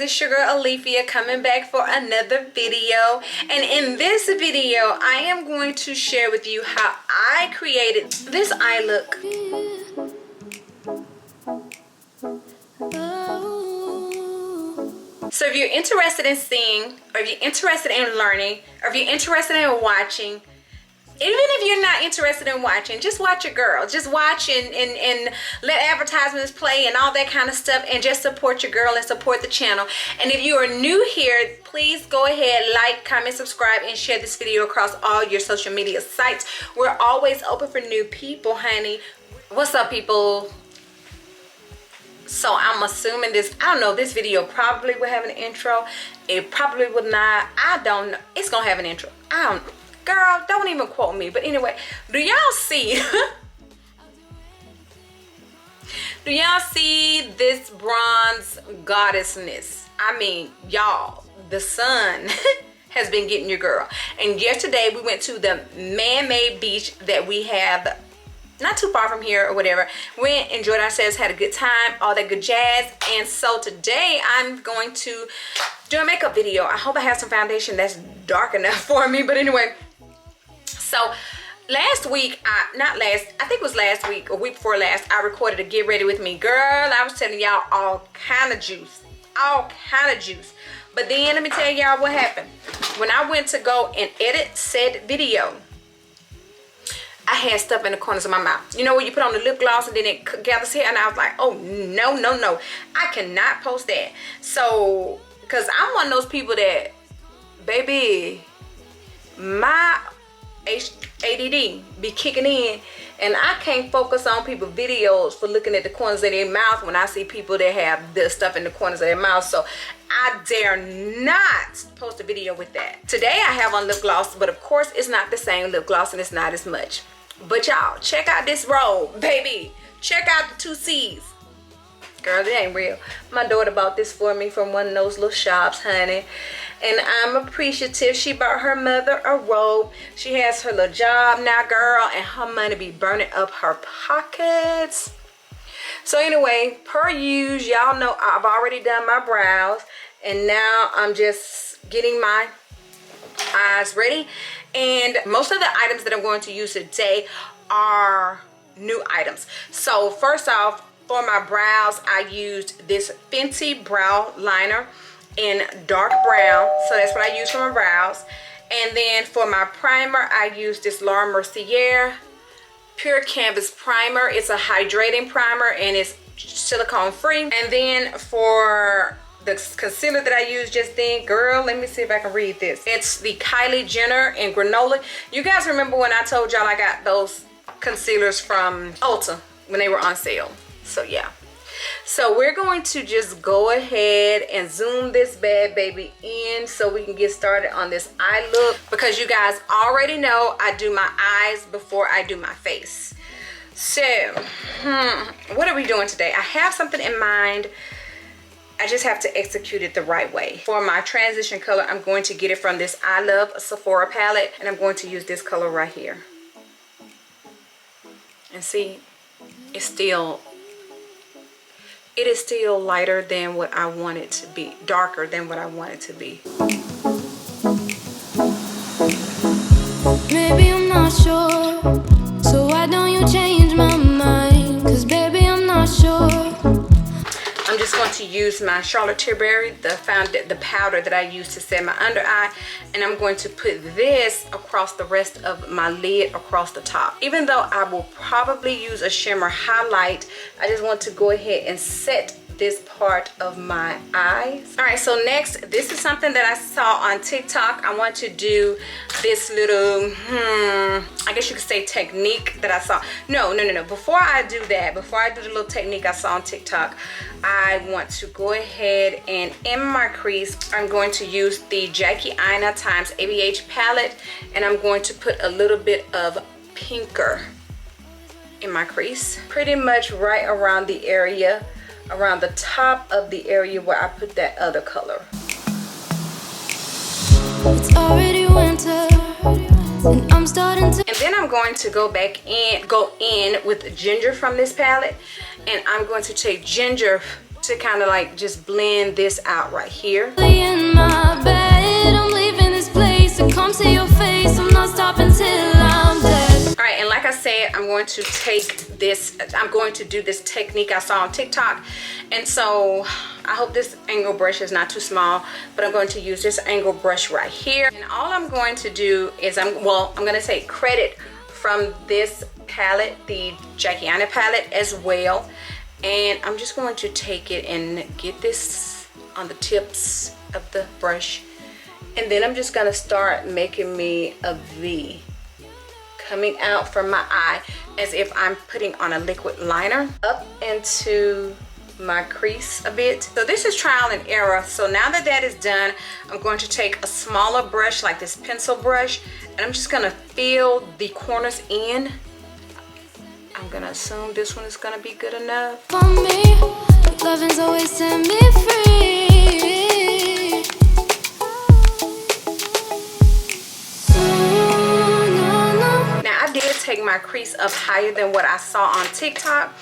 it's your girl Alethea coming back for another video. And in this video, I am going to share with you how I created this eye look. So if you're interested in seeing, or if you're interested in learning, or if you're interested in watching, even if you're not interested in watching, just watch your girl. Just watch and let advertisements play and all that kind of stuff, and just support your girl and support the channel. And if you are new here, please go ahead, like, comment, subscribe, and share this video across all your social media sites. We're always open for new people, honey. What's up, people? So I'm assuming this, I don't know, this video probably will have an intro. It probably will not. I don't know. It's gonna have an intro. I don't know. Girl, don't even quote me. But anyway, do y'all see do y'all see this bronze goddessness? I mean, y'all, the sun has been getting your girl. And yesterday we went to the man-made beach that we have not too far from here or whatever. Went, enjoyed ourselves, had a good time, all that good jazz. And so today I'm going to do a makeup video. I hope I have some foundation that's dark enough for me. But anyway, so last week, I think it was last week or week before last, I recorded a get ready with me. Girl, I was telling y'all all kind of juice. But then let me tell y'all what happened. When I went to go and edit said video, I had stuff in the corners of my mouth. You know when you put on the lip gloss and then it gathers here, and I was like, oh no, I cannot post that. So, because I'm one of those people that, baby, my ADD be kicking in, and I can't focus on people's videos for looking at the corners of their mouth when I see people that have this stuff in the corners of their mouth. So I dare not post a video with that. Today I have on lip gloss, but of course it's not the same lip gloss and it's not as much. But y'all, check out this robe, baby. Check out the 2 C's. Girl, it ain't real. My daughter bought this for me from one of those little shops, honey. And I'm appreciative. She bought her mother a robe. She has her little job now, girl, and her money be burning up her pockets. So anyway, per usual, y'all know I've already done my brows, and now I'm just getting my eyes ready. And most of the items that I'm going to use today are new items. So first off, for my brows, I used this Fenty brow liner in dark brown. So that's what I use for my brows. And then for my primer, I used this Laura Mercier Pure Canvas Primer. It's a hydrating primer and it's silicone free. And then for the concealer that I used just then, girl, let me see if I can read this. It's the Kylie Jenner in Granola. You guys remember when I told y'all I got those concealers from Ulta when they were on sale? So yeah. So we're going to just go ahead and zoom this bad baby in so we can get started on this eye look, because you guys already know I do my eyes before I do my face. So what are we doing today? I have something in mind. I just have to execute it the right way. For my transition color, I'm going to get it from this I Love Sephora palette, and I'm going to use this color right here. And see, it is still lighter than what I want it to be, darker than what I want it to be. Maybe I'm not sure, so why don't you change my mind? 'Cause baby, I'm not sure. I'm just going to use my Charlotte Tilbury, the powder that I use to set my under eye, and I'm going to put this across the rest of my lid, across the top. Even though I will probably use a shimmer highlight, I just want to go ahead and set this part of my eyes. All right, so next, this is something that I saw on TikTok. I want to do this little, I guess you could say technique that I saw. No. Before I do that, before I do the little technique I saw on TikTok, I want to go ahead and in my crease, I'm going to use the Jackie Aina times ABH palette, and I'm going to put a little bit of pinker in my crease, pretty much right around the area, around the top of the area where I put that other color. It's already winter, and I'm starting to. And then I'm going to go in with ginger from this palette, and I'm going to take ginger to kind of like just blend this out right here. In my bed, I'm leaving this place to come see your face. I'm not stopping till I'm dead. All right, and like I said, I'm going to take this, I'm going to do this technique I saw on TikTok. And so I hope this angle brush is not too small, but I'm going to use this angle brush right here. And all I'm going to do is I'm going to take credit from this palette, the Jackiana palette as well. And I'm just going to take it and get this on the tips of the brush. And then I'm just going to start making me a V coming out from my eye as if I'm putting on a liquid liner up into my crease a bit. So this is trial and error. So now that that is done, I'm going to take a smaller brush like this pencil brush, and I'm just gonna fill the corners in. I'm gonna assume this one is gonna be good enough. For me, loving's always set me free. Now I did take my crease up higher than what I saw on TikTok.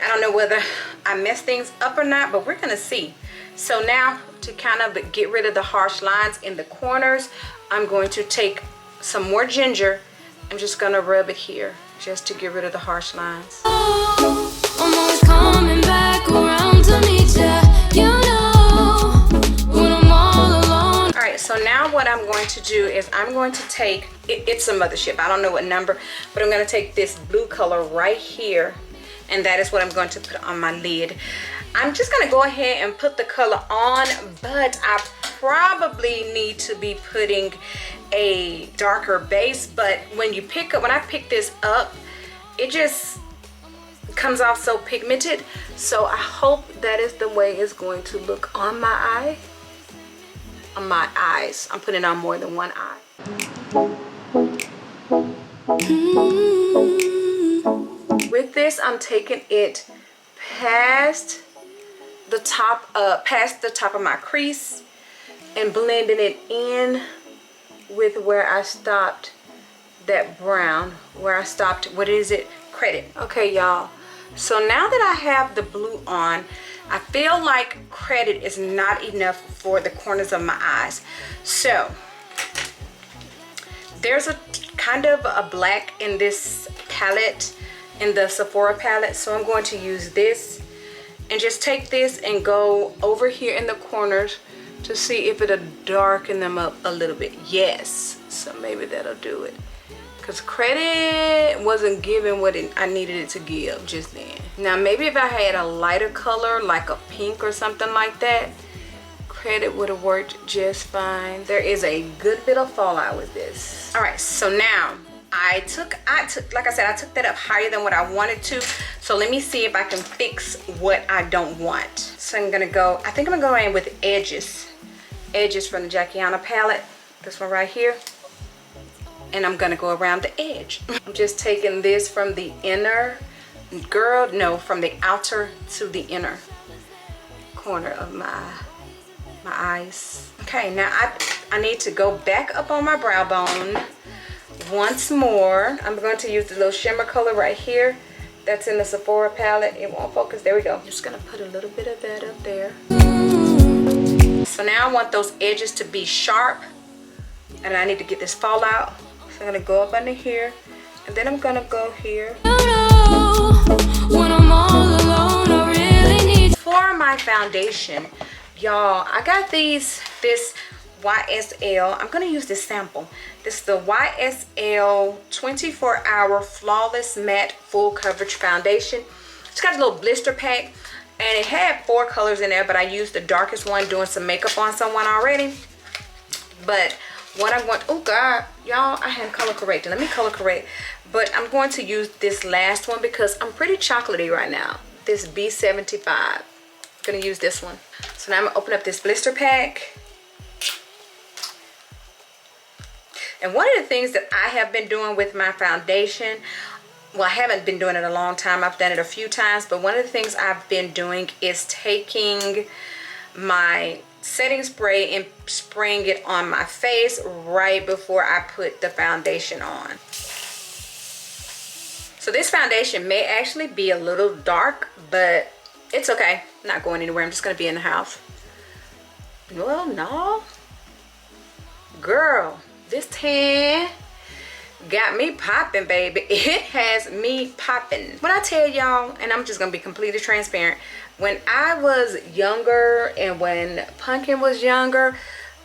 I don't know whether I messed things up or not, but we're gonna see. So now to kind of get rid of the harsh lines in the corners, I'm going to take some more ginger. I'm just gonna rub it here just to get rid of the harsh lines. I'm always coming back around to meet ya, you know, when I'm all alone. All right, so now what I'm going to do is I'm going to take, it's a mothership, I don't know what number, but I'm gonna take this blue color right here, and that is what I'm going to put on my lid. I'm just gonna go ahead and put the color on, but I probably need to be putting a darker base. But when you pick up, when I pick this up, it just comes off so pigmented. So I hope that is the way it's going to look on my eye, on my eyes. I'm putting on more than one eye. With this, I'm taking it past the top of my crease and blending it in with where I stopped that brown, where I stopped, what is it? Credit. Okay, y'all. So now that I have the blue on, I feel like credit is not enough for the corners of my eyes. So there's a kind of a black in this palette, in the Sephora palette, so I'm going to use this and just take this and go over here in the corners to see if it'll darken them up a little bit. Yes, so maybe that'll do it, because credit wasn't giving what I needed it to give just then. Now maybe if I had a lighter color like a pink or something like that, credit would have worked just fine. There is a good bit of fallout with this. All right, so now I took like I said, I took that up higher than what I wanted to. So let me see if I can fix what I don't want. So I'm gonna go, I think I'm gonna go in with edges from the Jackiana palette, this one right here, and I'm gonna go around the edge. I'm just taking this from the inner, from the outer to the inner corner of my eyes. Okay, now I need to go back up on my brow bone once more. I'm going to use the little shimmer color right here that's in the Sephora palette. It won't focus. There we go. I'm just gonna put a little bit of that up there. So now I want those edges to be sharp, and I need to get this fallout. So I'm gonna go up under here, and then I'm gonna go here. When I'm all alone, I really need. For my foundation, y'all, I got this YSL. I'm gonna use this sample. This is the YSL 24-hour Flawless Matte Full Coverage Foundation. It's got a little blister pack, and it had 4 colors in there, but I used the darkest one doing some makeup on someone already. But what I want, oh God, y'all, I hadn't color corrected. Let me color correct. But I'm going to use this last one because I'm pretty chocolatey right now. This B75. I'm gonna use this one. So now I'm gonna open up this blister pack. And one of the things that I have been doing with my foundation, well, I haven't been doing it a long time. I've done it a few times, but one of the things I've been doing is taking my setting spray and spraying it on my face right before I put the foundation on. So this foundation may actually be a little dark, but it's okay. I'm not going anywhere. I'm just gonna be in the house. Well, no. Girl, this tan got me popping, baby. It has me popping. When I tell y'all, and I'm just gonna be completely transparent, when I was younger and when Pumpkin was younger,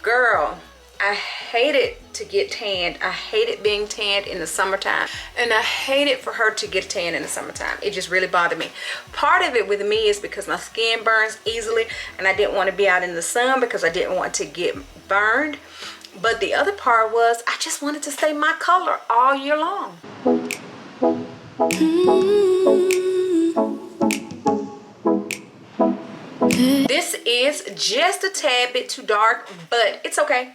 girl, I hated to get tanned. I hated being tanned in the summertime, and I hated for her to get tanned in the summertime. It just really bothered me. Part of it with me is because my skin burns easily, and I didn't want to be out in the sun because I didn't want to get burned. But the other part was I just wanted to stay my color all year long. This is just a tad bit too dark, but it's okay.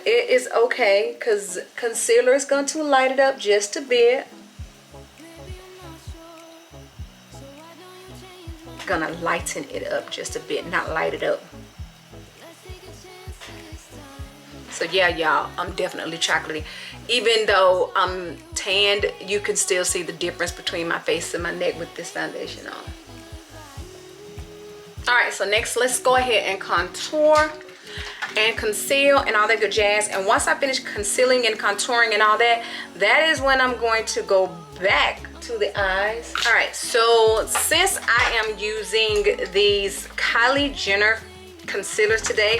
It is okay because concealer is going to light it up just a bit. Gonna lighten it up just a bit, not light it up. So yeah, y'all, I'm definitely chocolatey. Even though I'm tanned, you can still see the difference between my face and my neck with this foundation on. All right, so next let's go ahead and contour and conceal and all that good jazz. And once I finish concealing and contouring and all that, that is when I'm going to go back to the eyes. All right, so since I am using these Kylie Jenner concealers today,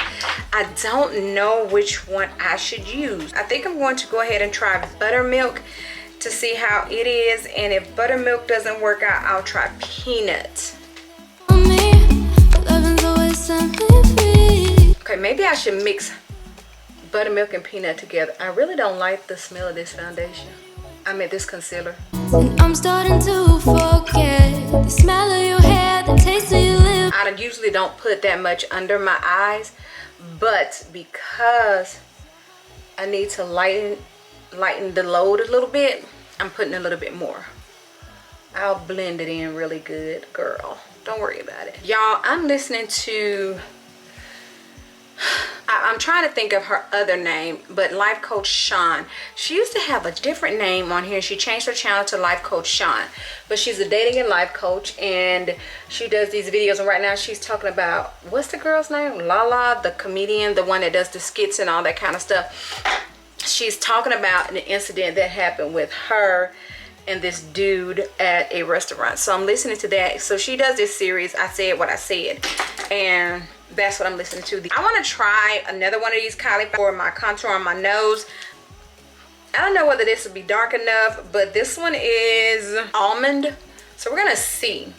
I don't know which one I should use. I think I'm going to go ahead and try Buttermilk to see how it is, and if Buttermilk doesn't work out, I'll try Peanut. Okay, maybe I should mix Buttermilk and Peanut together. I really don't like the smell of this foundation. I mean this concealer. And I'm starting to forget the smell of your hair, the taste of your lips. I usually don't put that much under my eyes, but because I need to lighten the load a little bit, I'm putting a little bit more. I'll blend it in really good, girl. Don't worry about it. Y'all, I'm listening to, I'm trying to think of her other name, but Life Coach Sean. She used to have a different name on here. She changed her channel to Life Coach Sean, but she's a dating and life coach, and she does these videos. And right now she's talking about, what's the girl's name? Lala, the comedian, the one that does the skits and all that kind of stuff. She's talking about an incident that happened with her and this dude at a restaurant. So I'm listening to that. So she does this series, I Said What I Said, and that's what I'm listening to. I want to try another one of these Kylie for my contour on my nose. I don't know whether this will be dark enough, but this one is almond, so we're gonna see.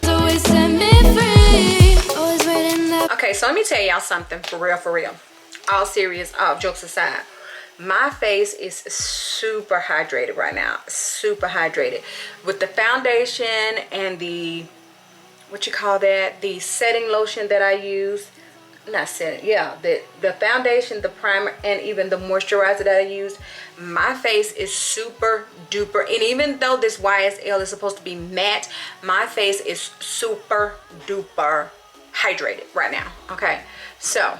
Okay, so let me tell y'all something, for real. All serious, all jokes aside, my face is super hydrated right now, super hydrated with the foundation and the, what you call that, the setting lotion that I use. Not setting, yeah, the foundation, the primer, and even the moisturizer that I use. My face is super duper, and even though this YSL is supposed to be matte, my face is super duper hydrated right now. Okay, so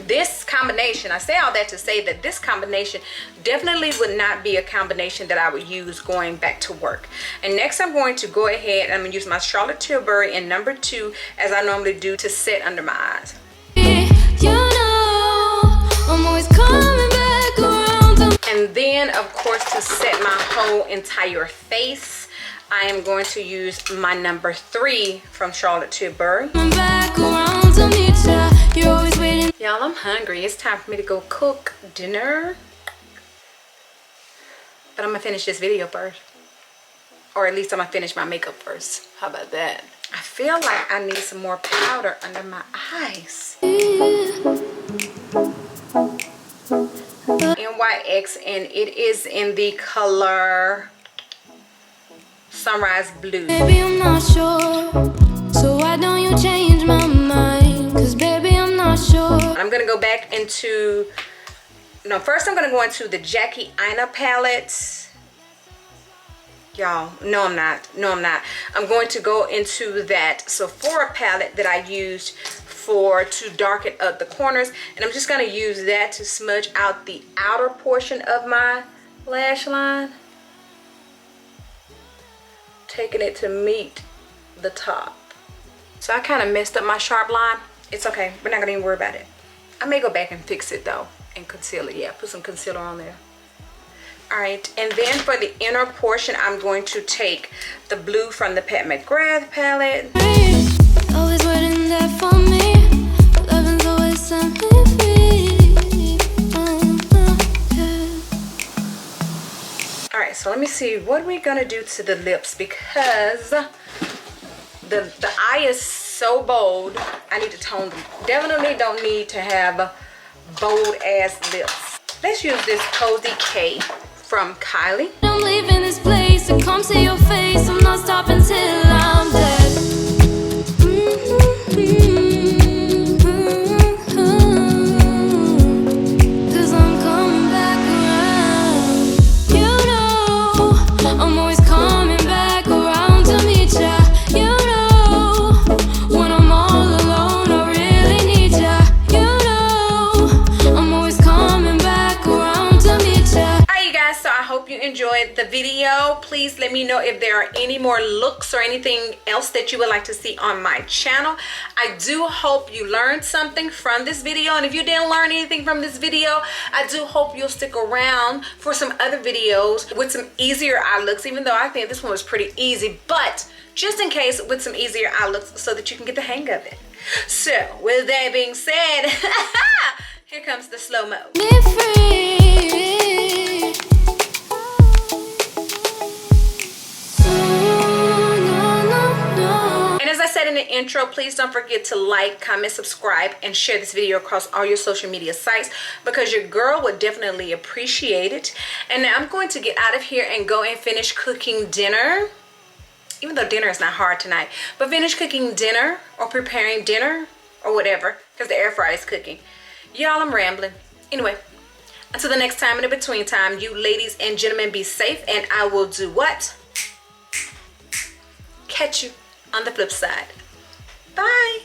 this combination, I say all that to say that this combination definitely would not be a combination that I would use going back to work. And next I'm going to go ahead and I'm going to use my Charlotte Tilbury in number 2, as I normally do, to set under my eyes. You know, I'm always coming back around. And then of course, to set my whole entire face, I am going to use my number 3 from Charlotte Tilbury. Back around to meet ya. You're always waiting. Y'all, I'm hungry. It's time for me to go cook dinner. But I'm gonna finish this video first. Or at least I'm gonna finish my makeup first. How about that? I feel like I need some more powder under my eyes. NYX, and it is in the color Sunrise Blue. Baby, I'm not sure. So why don't you change my mind? Cause baby, I'm not sure. I'm gonna go back into, no, first I'm gonna go into the Jackie Aina palette. Y'all, no I'm not. I'm going to go into that Sephora palette that I used to darken up the corners, and I'm just gonna use that to smudge out the outer portion of my lash line, taking it to meet the top. So I kind of messed up my sharp line. It's okay. We're not going to even worry about it. I may go back and fix it though and conceal it. Yeah, put some concealer on there. Alright, and then for the inner portion, I'm going to take the blue from the Pat McGrath palette. Always waiting there for me. Lovin's always something free. Alright, so let me see. What are we going to do to the lips? Because the eye is so bold. I need to tone them. Definitely don't need to have bold ass lips. Let's use this Cozy K from Kylie. I'm leaving this place to come see your face. I'm not stopping till I'm dead. Cause I'm coming back around. You know, I'm always coming back around to meet ya. You know, when I'm all alone, I really need ya. You know, I'm always coming back around to meet ya. Alright, you guys, so I hope you enjoyed the video. Please let me know if there are any more looks or anything else that you would like to see on my channel. I do hope you learned something from this video, and if you didn't learn anything from this video, I do hope you'll stick around for some other videos with some easier eye looks, even though I think this one was pretty easy, but just in case, with some easier eye looks so that you can get the hang of it. So with that being said, here comes the slow-mo. Be free. And as I said in the intro, please don't forget to like, comment, subscribe, and share this video across all your social media sites, because your girl would definitely appreciate it. And now I'm going to get out of here and go and finish cooking dinner. Even though dinner is not hard tonight, but finish cooking dinner or preparing dinner or whatever, because the air fryer is cooking. Y'all, I'm rambling. Anyway, until the next time in the between time, you ladies and gentlemen be safe, and I will do what? Catch you on the flip side. Bye.